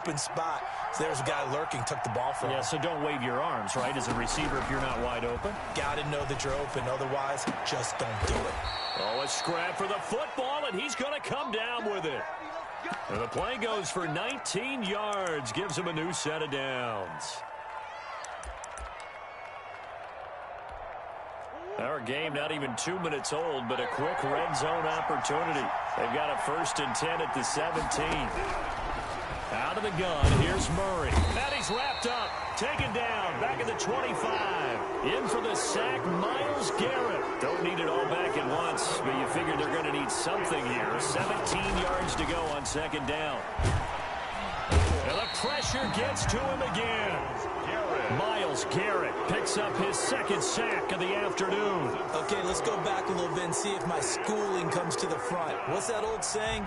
open spot. So there's a guy lurking, took the ball from him. Yeah, so don't wave your arms, right, as a receiver if you're not wide open. Got to know that you're open. Otherwise, just don't do it. Oh, a scrap for the football, and he's going to come down with it. And the play goes for 19 yards, gives him a new set of downs. Our game not even 2 minutes old, but a quick red zone opportunity. They've got a 1st and 10 at the 17. Out of the gun, here's Murray. And he's wrapped up, taken down, back at the 25. In for the sack, Myles Garrett. Don't need it all back at once, but you figure they're going to need something here. 17 yards to go on 2nd down. And the pressure gets to him again. Myles Garrett picks up his 2nd sack of the afternoon. Okay, let's go back a little bit and see if my schooling comes to the front. What's that old saying?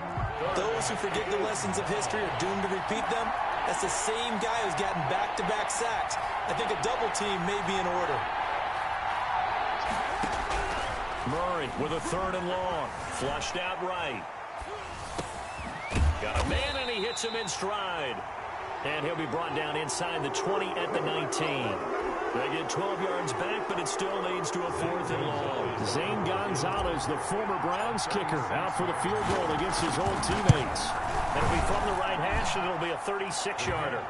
Those who forget the lessons of history are doomed to repeat them. That's the same guy who's gotten back-to-back sacks. I think a double team may be in order. Murray with a 3rd and long. Flushed out right. Got a man, and he hits him in stride. And he'll be brought down inside the 20 at the 19. They get 12 yards back, but it still leads to a 4th and long. Zane Gonzalez, the former Browns kicker, out for the field goal against his old teammates. It'll be from the right hash, and it'll be a 36-yarder.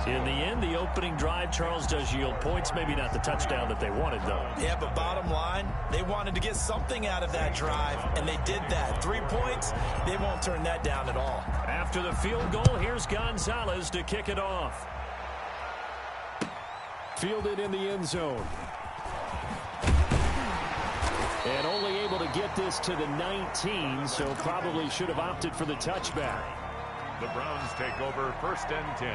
In the end, the opening drive, Charles, does yield points. Maybe not the touchdown that they wanted, though. Yeah, but bottom line, they wanted to get something out of that drive, and they did that. 3 points, they won't turn that down at all. After the field goal, here's Gonzalez to kick it off. Fielded in the end zone. And only able to get this to the 19, so probably should have opted for the touchback. The Browns take over 1st and 10.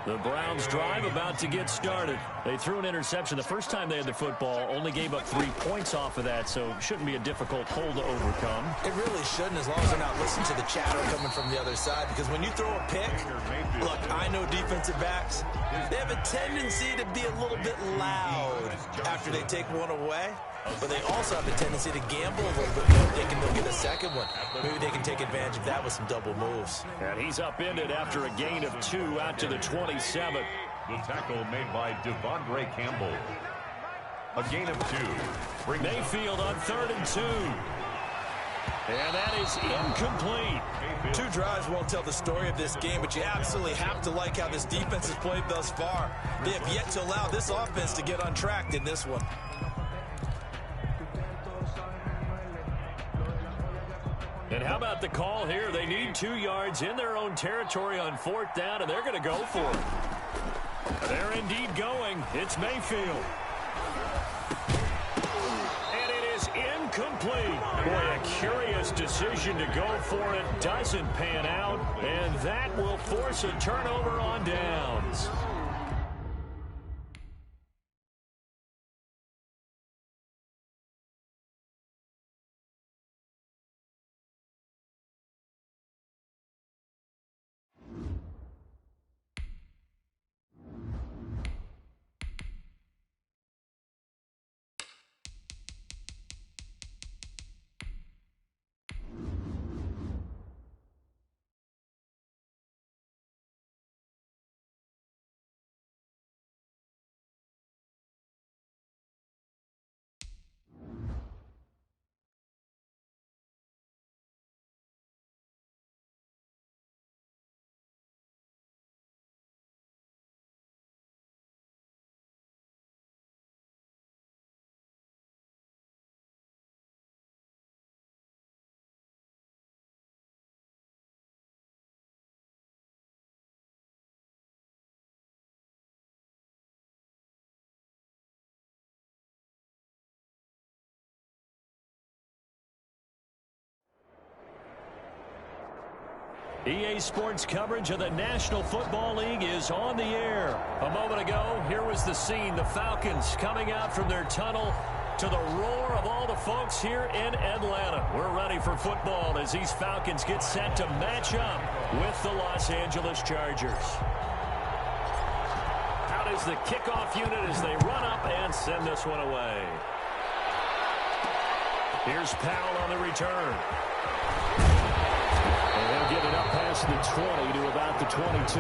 The Browns drive about to get started. They threw an interception the first time they had the football, only gave up 3 points off of that, so shouldn't be a difficult hole to overcome. It really shouldn't, as long as they're not listening to the chatter coming from the other side, because when you throw a pick, look, I know defensive backs, they have a tendency to be a little bit loud after they take one away. But they also have a tendency to gamble a little bit more, thinking they'll get a second one. Maybe they can take advantage of that with some double moves. And he's upended after a gain of 2 out to the 27. The tackle made by Devondre Campbell. A gain of 2. Mayfield on 3rd and 2. And that is incomplete. 2 drives won't tell the story of this game, but you absolutely have to like how this defense has played thus far. They have yet to allow this offense to get untracked in this one. And how about the call here? They need 2 yards in their own territory on 4th down, and they're going to go for it. They're indeed going. It's Mayfield. And it is incomplete. Boy, a curious decision to go for it. Doesn't pan out, and that will force a turnover on downs. EA Sports coverage of the National Football League is on the air. A moment ago, here was the scene. The Falcons coming out from their tunnel to the roar of all the folks here in Atlanta. We're ready for football as these Falcons get set to match up with the Los Angeles Chargers. Out is the kickoff unit as they run up and send this one away. Here's Powell on the return. And get it up past the 20 to about the 22.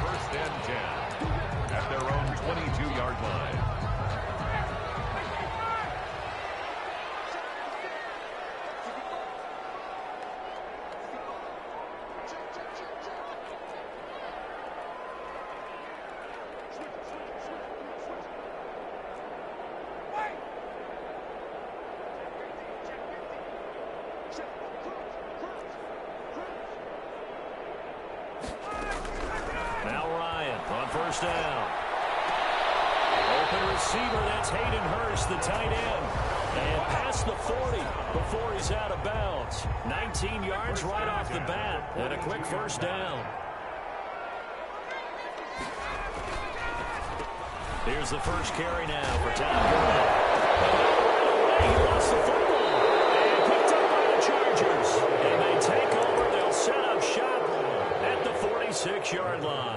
First and 10 at their own 22-yard line. Now Ryan on first down. Open receiver, that's Hayden Hurst, the tight end. And past the 40 before he's out of bounds. 19 yards right off the bat. And a quick first down. Here's the first carry now for Tom Gurley. He lost the football. And picked up by the Chargers. And they take over. They'll set up shop at the 46-yard line.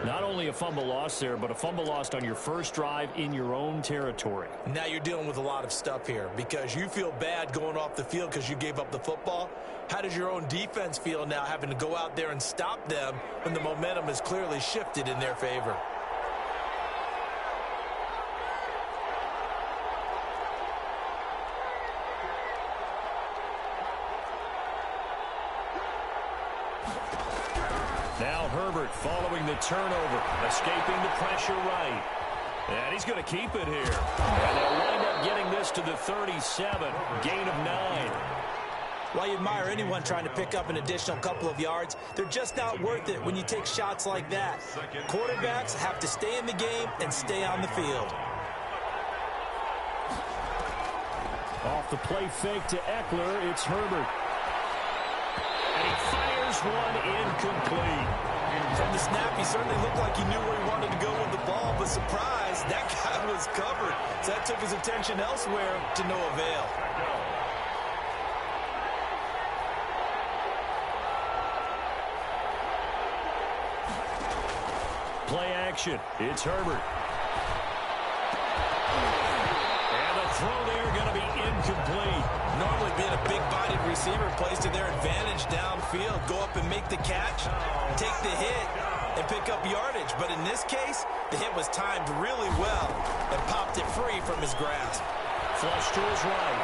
Not only a fumble loss there, but a fumble lost on your first drive in your own territory. Now you're dealing with a lot of stuff here because you feel bad going off the field because you gave up the football. How does your own defense feel now having to go out there and stop them when the momentum is clearly shifted in their favor? Now Herbert following the turnover, escaping the pressure right. And he's going to keep it here. And they'll wind up getting this to the 37, gain of 9. While you admire anyone trying to pick up an additional couple of yards, they're just not worth it when you take shots like that. Quarterbacks have to stay in the game and stay on the field. Off the play fake to Eckler, it's Herbert. And he fires one incomplete. From the snap, he certainly looked like he knew where he wanted to go with the ball, but surprise, that guy was covered. So that took his attention elsewhere to no avail. Play action. It's Herbert. And the throw there going to be incomplete. Normally being a big-bodied receiver plays to their advantage downfield. Go up and make the catch, take the hit, and pick up yardage. But in this case, the hit was timed really well and popped it free from his grasp. Flush to his right.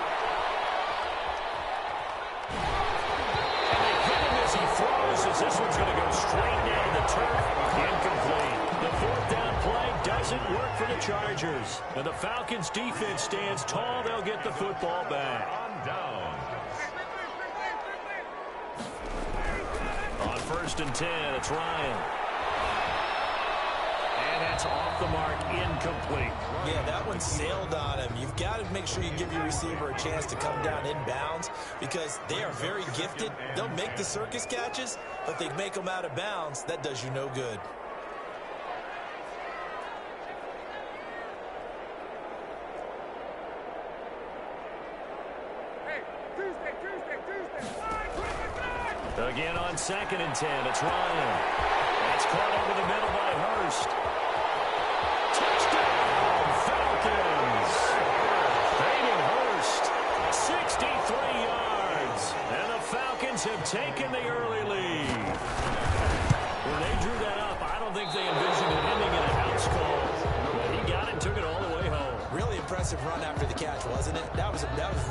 And they hit him as he throws, as this one's going to go straight down the turf. Incomplete. The fourth down play doesn't work for the Chargers. And the Falcons' defense stands tall. They'll get the football back. Down. On first and 10, it's Ryan. And that's off the mark, incomplete. Yeah, that one sailed on him. You've got to make sure you give your receiver a chance to come down inbounds because they are very gifted. They'll make the circus catches, but they make them out of bounds. That does you no good. Again on second and 10, it's Ryan. That's caught over the middle by Hurst. Touchdown, Falcons! Hayden Hurst, 63 yards. And the Falcons have taken the early lead. When they drew that up, I don't think they envisioned it ending in a house call. But he got it, took it all the way home. Really impressive run after the catch, wasn't it? That was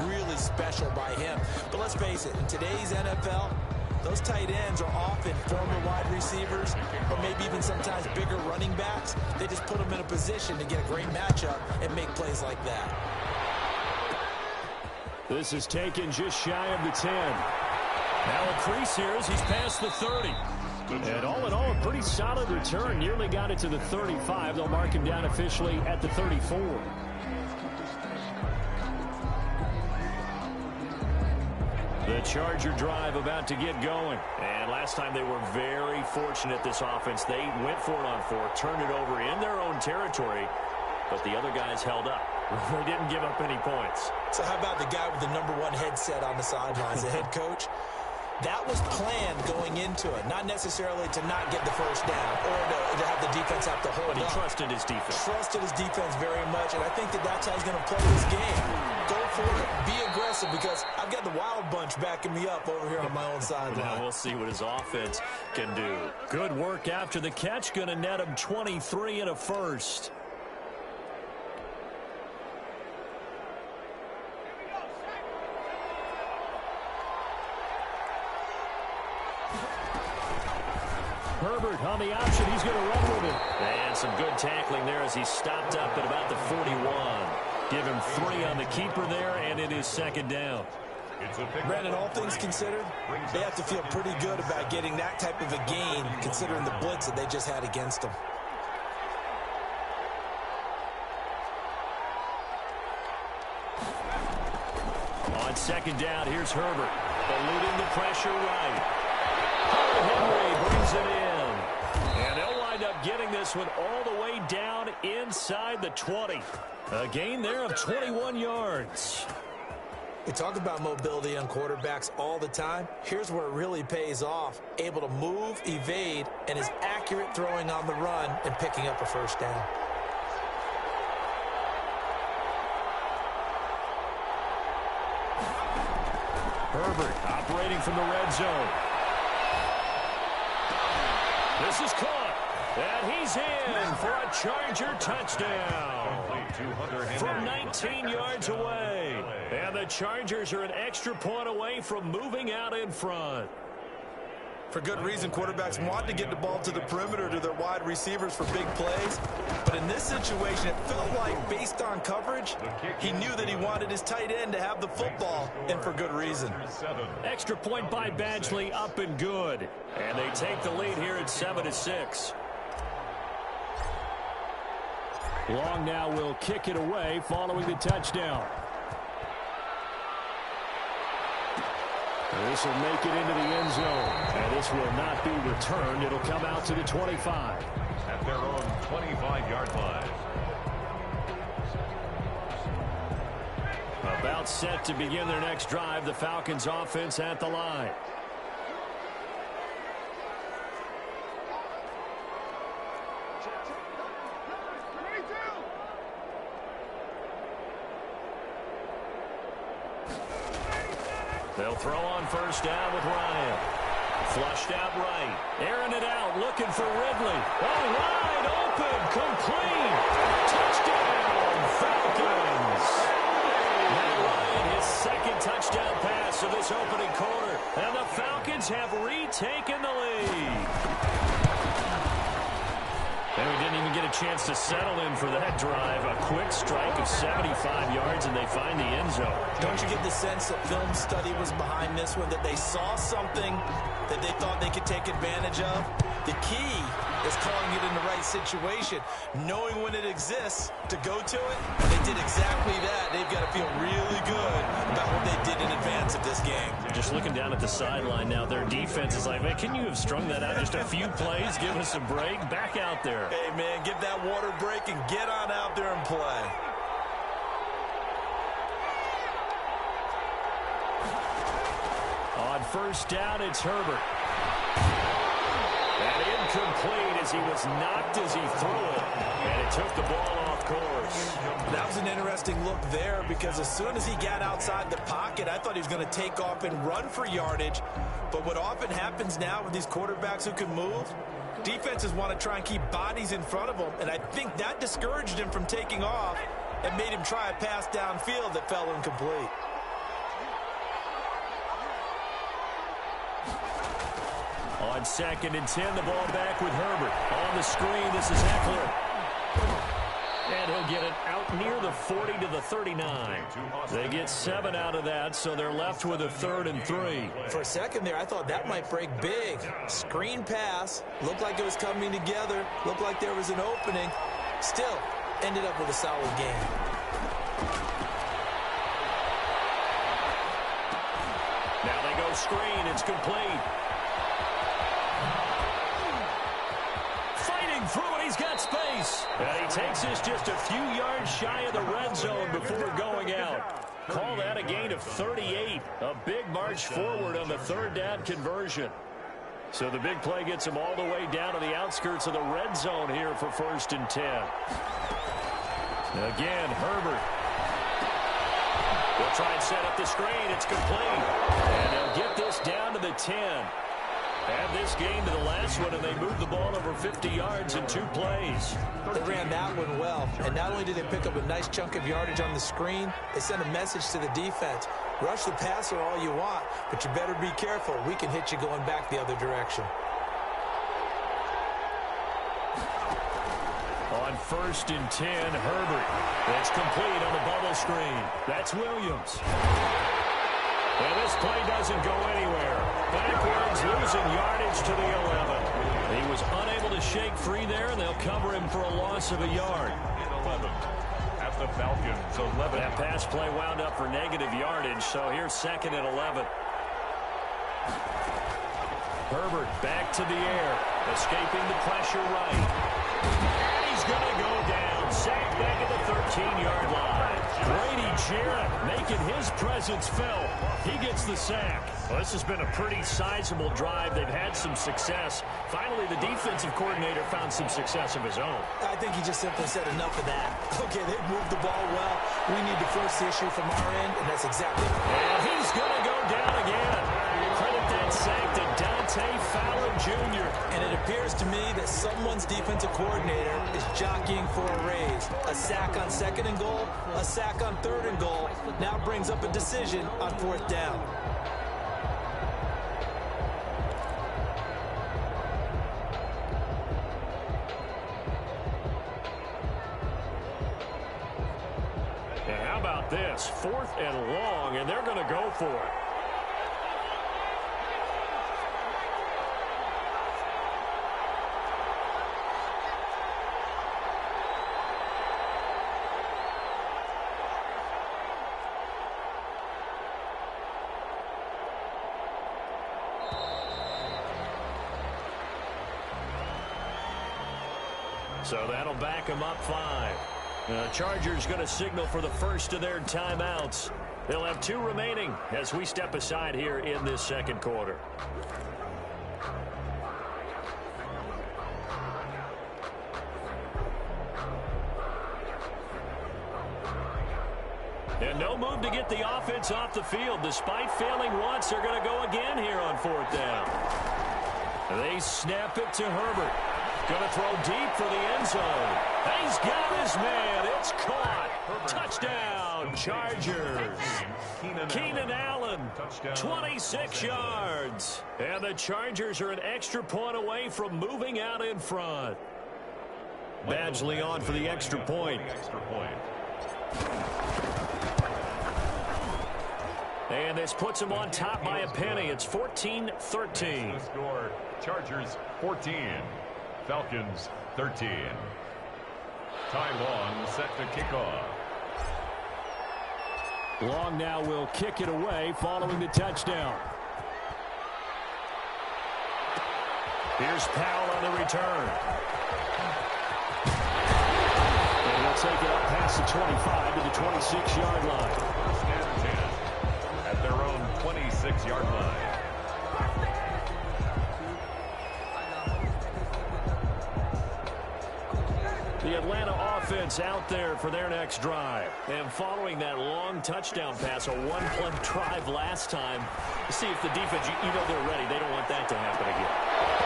really special by him. But let's face it, in today's NFL, those tight ends are often former wide receivers or maybe even sometimes bigger running backs. They just put them in a position to get a great matchup and make plays like that. This is taken just shy of the 10. Now a crease here as he's past the 30. And all in all, a pretty solid return. Nearly got it to the 35. They'll mark him down officially at the 34. The Charger drive about to get going. And last time they were very fortunate, this offense. They went for it on fourth, turned it over in their own territory, but the other guys held up. They didn't give up any points. So how about the guy with the #1 headset on the sidelines, the head coach? That was planned going into it, not necessarily to not get the first down or to have the defense have to hold But he up. trusted his defense. Trusted his defense very much, and I think that that's how he's going to play this game. Go for it. Be aggressive, because I've got the wild bunch backing me up over here on my own sideline. Now we'll see what his offense can do. Good work after the catch. Going to net him 23 and a first. Herbert on the option. He's going to run with it. And some good tackling there as he stopped up at about the 41. Give him 3 on the keeper there, and it is second down. Brandon, all things considered, they have to feel pretty good about getting that type of a gain, considering the blitz that they just had against them. On second down, here's Herbert. Eluding the pressure right. Henry brings it in. And they'll wind up getting this one all the way down inside the 20. A gain there of 21 yards. We talk about mobility on quarterbacks all the time. Here's where it really pays off. Able to move, evade, and is accurate throwing on the run and picking up a first down. Herbert operating from the red zone. This is caught. And he's in for a Charger touchdown. From 19 yards away. And the Chargers are an extra point away from moving out in front. For good reason, quarterbacks want to get the ball to the perimeter to their wide receivers for big plays. But in this situation, it felt like, based on coverage, he knew that he wanted his tight end to have the football, and for good reason. Extra point by Badgley, up and good. And they take the lead here at 7-6. Long now will kick it away following the touchdown. This will make it into the end zone. And this will not be returned. It'll come out to the 25. At their own 25-yard line. About set to begin their next drive. The Falcons offense at the line. They'll throw on first down with Ryan. Flushed out right. Airing it out, looking for Ridley. Oh, wide open, complete. Touchdown, Falcons. Matt Ryan, his second touchdown pass of this opening quarter. And the Falcons have retaken the lead. And we didn't even get a chance to settle in for that drive. A quick strike of 75 yards, and they find the end zone. Don't you get the sense that film study was behind this one, that they saw something that they thought they could take advantage of? The key is calling it in the right situation, knowing when it exists to go to it. They did exactly that. They've got to feel really good about what they did in advance of this game. Just looking down at the sideline now, their defense is like, man, can you have strung that out just a few plays? Give us a break. Back out there. Hey, man, give that water break and get on out there and play. On first down, it's Herbert. And incomplete as he was knocked as he threw it. And it took the ball off course. That was an interesting look there, because as soon as he got outside the pocket, I thought he was going to take off and run for yardage. But what often happens now with these quarterbacks who can move, defenses want to try and keep bodies in front of them, and I think that discouraged him from taking off and made him try a pass downfield that fell incomplete. On second and 10, the ball back with Herbert. On the screen, this is Eckler. And he'll get it out near the 40 to the 39. They get 7 out of that, so they're left with a 3rd and 3. For a second there, I thought that might break big. Screen pass. Looked like it was coming together. Looked like there was an opening. Still, ended up with a solid game. Now they go screen. It's complete. Through it, he's got space. And he takes this just a few yards shy of the red zone before going out. Call that a gain of 38. A big march forward on the 3rd down conversion. So the big play gets him all the way down to the outskirts of the red zone here for 1st and 10. Again, Herbert. They'll try and set up the screen. It's complete. And they'll get this down to the 10. Add this game to the last one, and they moved the ball over 50 yards in 2 plays. They ran that one well. And not only did they pick up a nice chunk of yardage on the screen, they sent a message to the defense. Rush the passer all you want, but you better be careful. We can hit you going back the other direction. On 1st and 10, Herbert. That's complete on the bubble screen. That's Williams. And this play doesn't go anywhere. Backwards, losing yardage to the 11. He was unable to shake free there, and they'll cover him for a loss of a yard. 11 at the Falcons, 11. That pass play wound up for negative yardage, so here's 2nd and 11. Herbert back to the air, escaping the pressure right. And he's going to go down, sacked back at the 13-yard line. Brady Jarrett making his presence felt. He gets the sack. Well, this has been a pretty sizable drive. They've had some success. Finally, the defensive coordinator found some success of his own. I think he just simply said enough of that. Okay, they've moved the ball well. We need to force the issue from our end, and that's exactly it. And he's going to go down again. Credit that sack to Dante Fowler Jr. And it appears to me that someone's defensive coordinator is jockeying for a raise. A sack on 2nd and goal, a sack on 3rd and goal, now brings up a decision on 4th down. And how about this? 4th and long, and they're going to go for it. So that'll back them up 5. The Chargers going to signal for the first of their timeouts. They'll have 2 remaining as we step aside here in this 2nd quarter. And no move to get the offense off the field. Despite failing once, they're going to go again here on 4th down. They snap it to Herbert. Going to throw deep for the end zone. He's got his man. It's caught. Touchdown, Chargers. Keenan Allen, 26 yards. And the Chargers are an extra point away from moving out in front. Badgley on for the extra point. And this puts them on top by a penny. It's 14-13. The score, Chargers 14. Falcons 13. Ty Long set to kick off. Long now will kick it away following the touchdown. Here's Powell on the return. And he'll take it up past the 25 to the 26-yard line. 1st and 10 at their own 26-yard line. The Atlanta offense out there for their next drive. And following that long touchdown pass, a one-play drive last time, see if the defense, you know they're ready. They don't want that to happen again.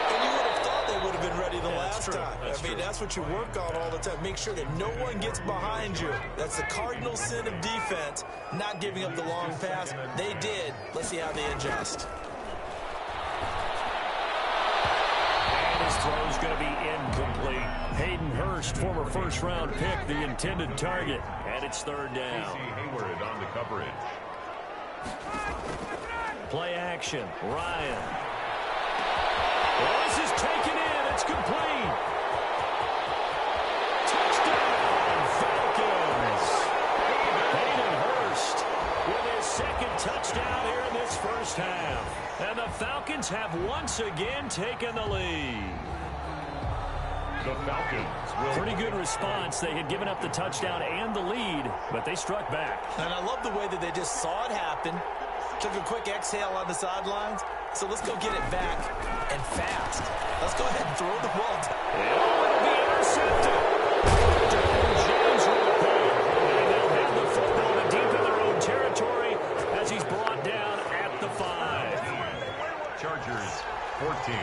And you would have thought they would have been ready the last time. I mean, that's what you work on all the time. Make sure that no one gets behind you. That's the cardinal sin of defense, not giving up the long pass. They did. Let's see how they adjust. His throw's going to be incomplete. Hayden Hurst, former first-round pick, the intended target. And it's 3rd down. Hayward on the coverage. Play action. Ryan. Well, this is taken in. It's complete. Touchdown, Falcons. Hayden Hurst with his 2nd touchdown here in this first half. And the Falcons have once again taken the lead. The Falcons will... Pretty good response. They had given up the touchdown and the lead, but they struck back. And I love the way that they just saw it happen, Took a quick exhale on the sidelines. So let's go get it back and fast. Let's go ahead and throw the ball down. It'll be intercepted. James will pay. And they'll have the football deep in their own territory as he's brought down at the 5. Chargers 14.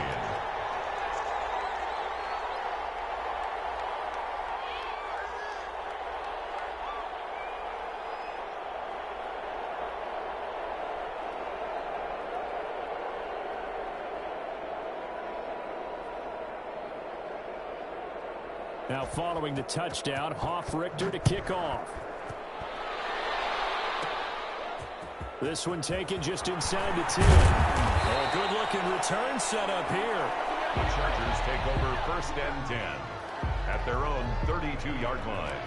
Now following the touchdown, Richter to kick off. This one taken just inside the 10. A good-looking return set up here. The Chargers take over 1st and 10 at their own 32-yard line.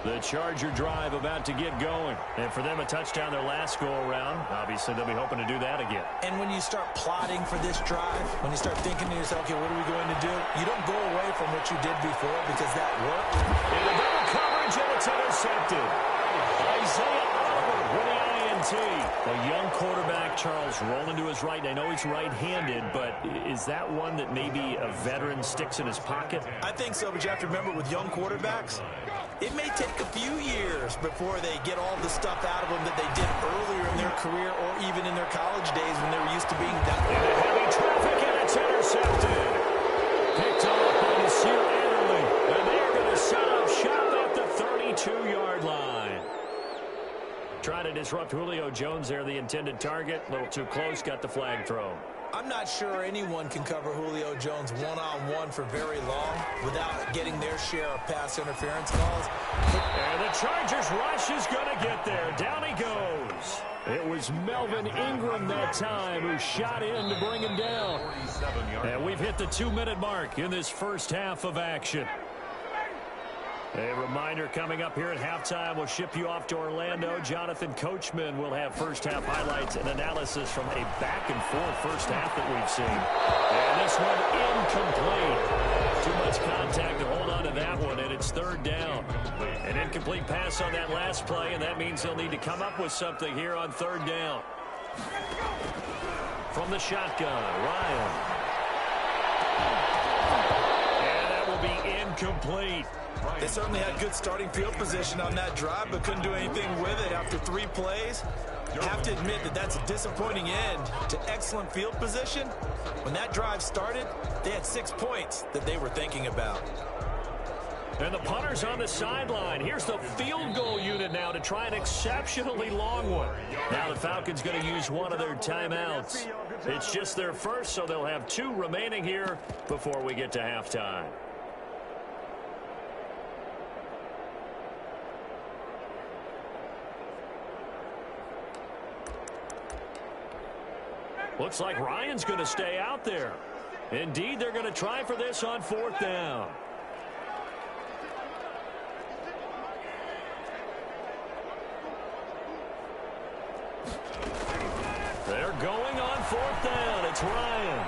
The Charger drive about to get going. And for them, a touchdown their last go-around. Obviously, they'll be hoping to do that again. And when you start plotting for this drive, when you start thinking to yourself, okay, what are we going to do? You don't go away from what you did before because that worked. In the double coverage, and it's intercepted. Isaiah Oliver with the INT. A young quarterback, Charles, rolling to his right. I know he's right-handed, but is that one that maybe a veteran sticks in his pocket? I think so, but you have to remember with young quarterbacks, it may take a few years before they get all the stuff out of them that they did earlier in their career or even in their college days when they were used to being done. Into heavy traffic, and it's intercepted. Picked off by Nasir Adderley. And they're going to set up shop at the 32-yard line. Trying to disrupt Julio Jones there, the intended target. A little too close, got the flag thrown. I'm not sure anyone can cover Julio Jones one-on-one for very long without getting their share of pass interference calls. And the Chargers rush is going to get there. Down he goes. It was Melvin Ingram that time who shot in to bring him down. And we've hit the 2-minute mark in this first half of action. A reminder coming up here at halftime. We'll ship you off to Orlando. Jonathan Coachman will have first-half highlights and analysis from a back-and-forth first half that we've seen. And this one incomplete. Too much contact to hold on to that one, and it's 3rd down. An incomplete pass on that last play, and that means they'll need to come up with something here on 3rd down. From the shotgun, Ryan. And that will be incomplete. They certainly had good starting field position on that drive, but couldn't do anything with it after 3 plays. You have to admit that that's a disappointing end to excellent field position. When that drive started, they had 6 points that they were thinking about. And the punter's on the sideline. Here's the field goal unit now to try an exceptionally long one. Now the Falcons going to use one of their timeouts. It's just their first, so they'll have 2 remaining here before we get to halftime. Looks like Ryan's going to stay out there. Indeed, they're going to try for this on 4th down. They're going on 4th down. It's Ryan.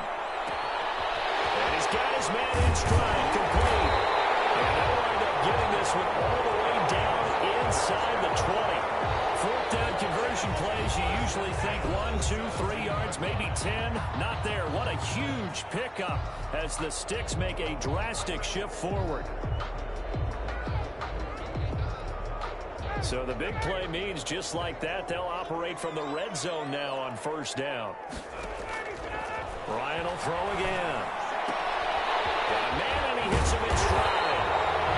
And he's got his man in stride, complete. And they'll wind up getting this one all the way down inside the 20. 4th down conversion plays, you usually think 1, 2, 3 yards, maybe 10. Not there. What a huge pickup as the Sticks make a drastic shift forward. So the big play means just like that, they'll operate from the red zone now on 1st down. Ryan will throw again. Got a man, and he hits him in stride.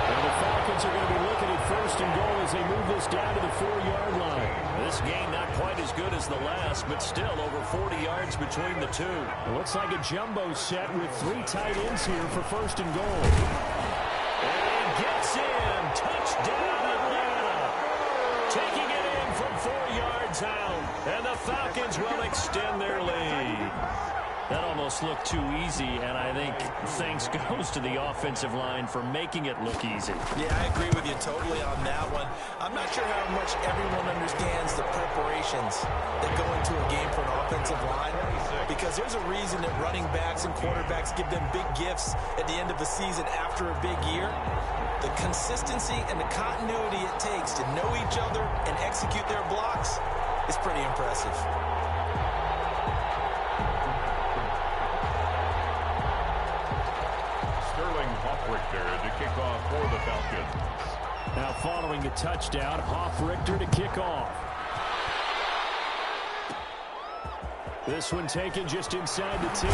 And the Falcons are going to be looking at 1st and goal as they move this down to the 4-yard line. This game not quite as good as the last, but still over 40 yards between the 2. It looks like a jumbo set with 3 tight ends here for 1st and goal. And he gets in. Touchdown, Atlanta. Taking it in from 4 yards out. And the Falcons will extend their lead. That almost looked too easy, and I think thanks goes to the offensive line for making it look easy. Yeah, I agree with you totally on that one. I'm not sure how much everyone understands the preparations that go into a game for an offensive line, because there's a reason that running backs and quarterbacks give them big gifts at the end of the season after a big year. The consistency and the continuity it takes to know each other and execute their blocks is pretty impressive. To kick off for the Falcons. Now following the touchdown, Richter to kick off. This one taken just inside the 10.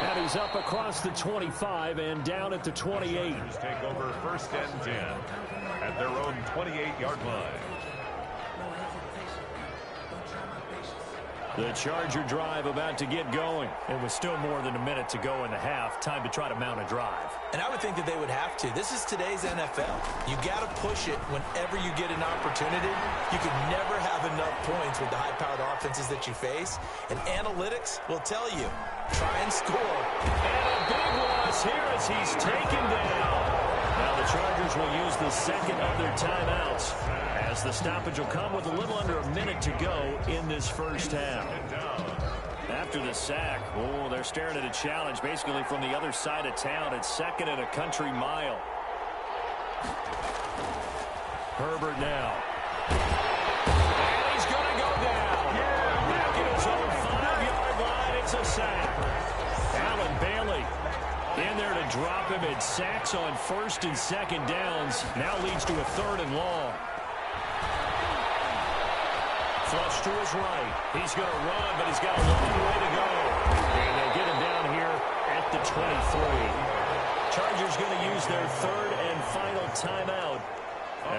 And he's up across the 25 and down at the 28. Take over 1st and 10 at their own 28-yard line. The Charger drive about to get going. It was still more than a minute to go in the half. Time to try to mount a drive. And I would think that they would have to. This is today's NFL. You got to push it whenever you get an opportunity. You can never have enough points with the high-powered offenses that you face. And analytics will tell you, try and score. And a big loss here as he's taken down. Now the Chargers will use the second of their timeouts, as the stoppage will come with a little under a minute to go in this first half. After the sack, they're staring at a challenge basically from the other side of town. It's 2nd and a country mile. Herbert now. And he's going to go down. Back at his own 5-yard line. It's a sack. Allen Bailey in there to drop him. It sacks on 1st and 2nd downs. Now leads to a 3rd and long. Flush to his right. He's going to run, but he's got a long way to go. And they get him down here at the 23. Chargers going to use their 3rd and final timeout,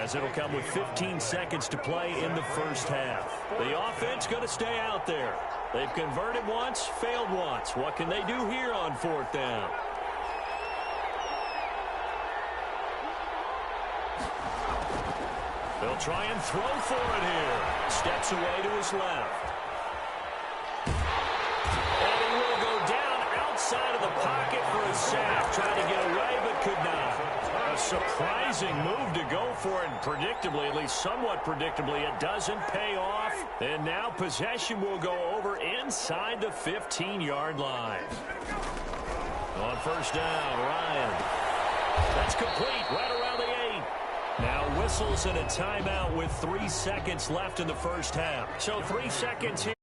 as it'll come with 15 seconds to play in the first half. The offense going to stay out there. They've converted once, failed once. What can they do here on 4th down? They'll try and throw for it here. Steps away to his left. And he will go down outside of the pocket for a sack. Trying to get away, but could not. A surprising move to go for it. And predictably, at least somewhat predictably, it doesn't pay off. And now possession will go over inside the 15-yard line. On 1st down, Ryan. That's complete right around the 8. Now whistles and a timeout with 3 seconds left in the first half. So 3 seconds here.